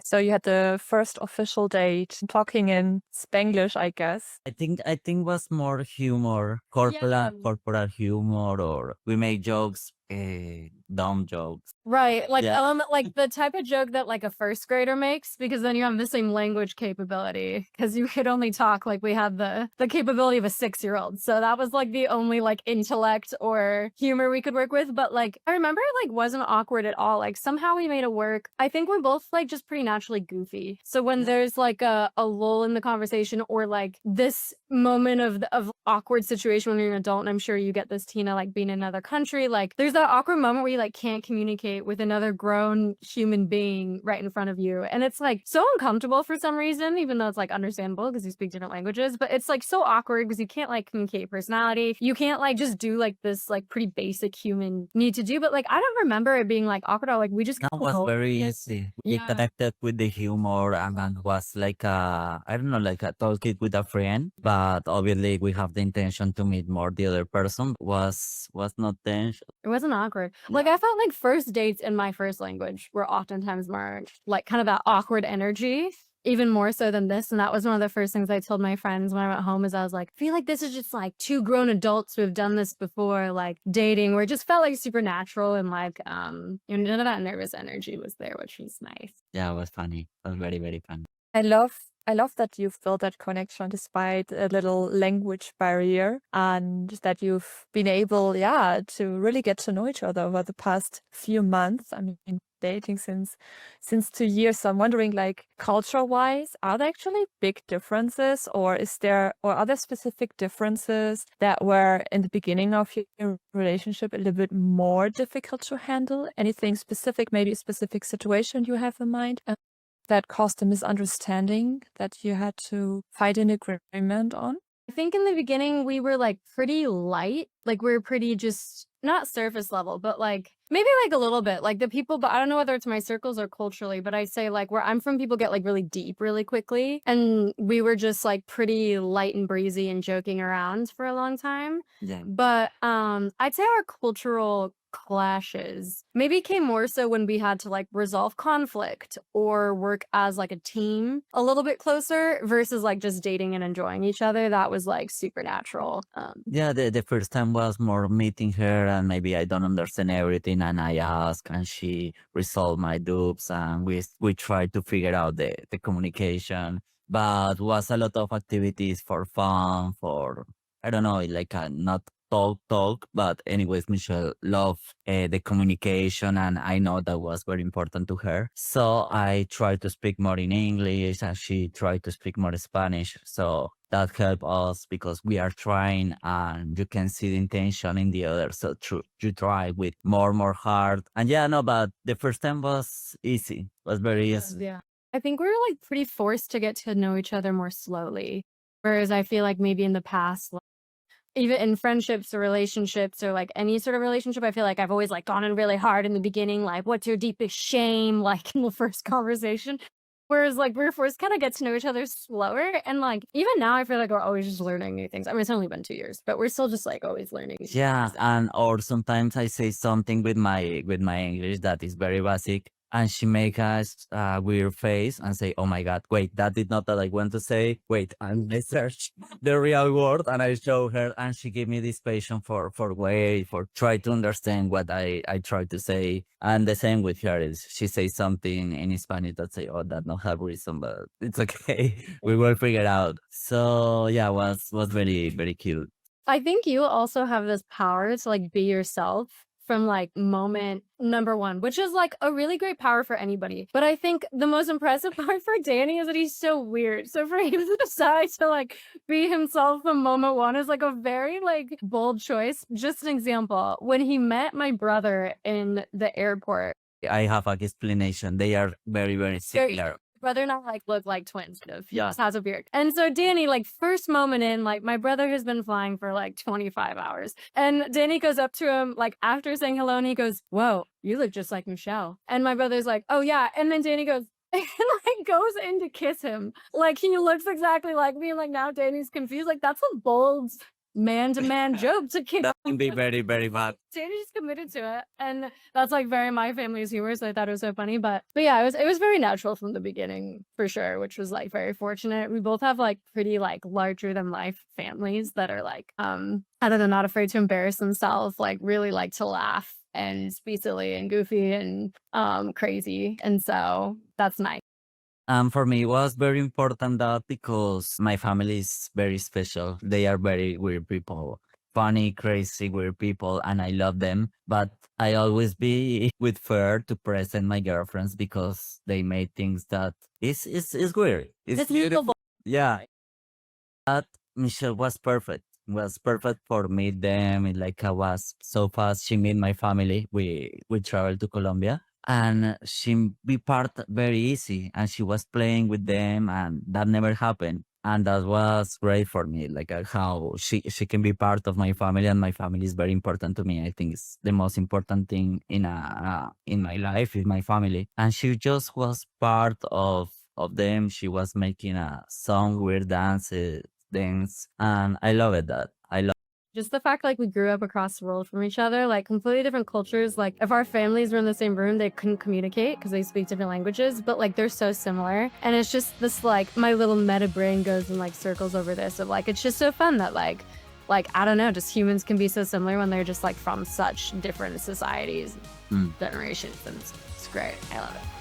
So you had the first official date talking in Spanglish, I guess. I think was more humor, Yeah. corporal humor, or we make jokes, dumb jokes. Right, like, Yeah. like the type of joke that, like, a first grader makes, because then you have the same language capability, because you could only talk like we had the capability of a six-year-old, so that was, like, the only, like, intellect or humor we could work with, but, like, I remember it, like, wasn't awkward at all, like, somehow we made it work. I think we're both, like, just pretty naturally goofy, so when there's, like, a lull in the conversation or, like, this moment of awkward situation when you're an adult, and I'm sure you get this, Tina, like, being in another country, like, there's that awkward moment where you, like, can't communicate with another grown human being right in front of you. And it's like so uncomfortable for some reason, even though it's like understandable because you speak different languages, but it's like so awkward because you can't like communicate personality. You can't like just do like this like pretty basic human need to do. But like I don't remember it being like awkward or like we just That was very yeah. easy. We Yeah. connected with the humor and was like I don't know, like a talking with a friend. But obviously, we have the intention to meet more the other person. Was not tension. It wasn't awkward. Like, I felt like first dates in my first language were oftentimes more like kind of that awkward energy, even more so than this. And that was one of the first things I told my friends when I went home is I was like, I feel like this is just like two grown adults who have done this before, like dating, where it just felt like supernatural and like none of that nervous energy was there, which was nice. Yeah, it was funny. It was very very funny. I love I love that you've built that connection despite a little language barrier and that you've been able, yeah, to really get to know each other over the past few months. I mean, dating since 2 years. So I'm wondering, like, culture-wise, are there actually big differences, or are there specific differences that were in the beginning of your relationship a little bit more difficult to handle? Anything specific, maybe a specific situation you have in mind? That caused a misunderstanding that you had to find an agreement on? I think in the beginning we were like pretty light, like we were pretty just not surface level, but like maybe like a little bit like the people, but I don't know whether it's my circles or culturally, but I say like where I'm from, people get like really deep really quickly. And we were just like pretty light and breezy and joking around for a long time. Yeah. But I'd say our cultural clashes maybe came more so when we had to like resolve conflict or work as like a team a little bit closer versus like just dating and enjoying each other. That was like supernatural. Yeah, the first time was more meeting her, and maybe I don't understand everything, and I ask, and she resolved my doubts, and we tried to figure out the communication. But was a lot of activities for fun, for I don't know, like not talk, but anyways, Michelle loved the communication, and I know that was very important to her. So I tried to speak more in English, and she tried to speak more Spanish. So that help us because we are trying and you can see the intention in the other. So you try with more heart. And yeah, no, but the first time was easy. Was very easy. Yeah. I think we were like pretty forced to get to know each other more slowly. Whereas I feel like maybe in the past, like, even in friendships or relationships or like any sort of relationship, I feel like I've always like gone in really hard in the beginning, like, what's your deepest shame? Like in the first conversation. Whereas like we're forced to kind of get to know each other slower. And like even now I feel like we're always just learning new things. I mean, it's only been 2 years, but we're still just like always learning new Yeah, things. and or sometimes I say something with my English that is very basic, and she make us weird face and say, "Oh my God, wait, that did not that I want to say." Wait, and I search the real word and I show her, and she give me this patience for wait for try to understand what I try to say. And the same with her is she says something in Spanish that say, "Oh, that not have reason, but it's okay, we will figure it out." So yeah, was very very cute. I think you also have this power to like be yourself from like moment number one, which is like a really great power for anybody. But I think the most impressive part for Danny is that he's so weird. So for him to decide to like be himself from moment one is like a very like bold choice. Just an example, when he met my brother in the airport, I have an explanation. They are very, very similar. brother and I like look like twins kind of. He Yeah. just has a beard. And so Danny, like first moment in, like my brother has been flying for like 25 hours. And Danny goes up to him like after saying hello and he goes, "Whoa, you look just like Michelle." And my brother's like, "Oh yeah." And then Danny goes and like goes in to kiss him. Like he looks exactly like me. And like now Danny's confused. Like that's a bold man-to-man joke to kick That can be very, very bad. Sandy just committed to it, and that's like very my family's humor, so I thought it was so funny. But yeah, it was very natural from the beginning for sure, which was like very fortunate. We both have like pretty like larger than life families that are like I don't know, not afraid to embarrass themselves, like really like to laugh and be silly and goofy and crazy, and so that's nice. For me, it was very important that because my family is very special. They are very weird people, funny, crazy, weird people, and I love them. But I always be with fear to present my girlfriends because they made things that is weird. It's It's beautiful. beautiful. Yeah, that Michelle was perfect for meet them. Like I was so fast. She meet my family. We traveled to Colombia, and she be part very easy. And she was playing with them, and that never happened. And that was great for me. Like how she can be part of my family, and my family is very important to me. I think it's the most important thing in my life is my family. And she just was part of them. She was making a song, weird dance, and I love it. That I love. Just the fact like we grew up across the world from each other, like completely different cultures. Like if our families were in the same room, they couldn't communicate because they speak different languages, but like they're so similar. And it's just this like my little meta brain goes in like circles over this of like it's just so fun that like I don't know, just humans can be so similar when they're just like from such different societies, generations, and it's great. I love it.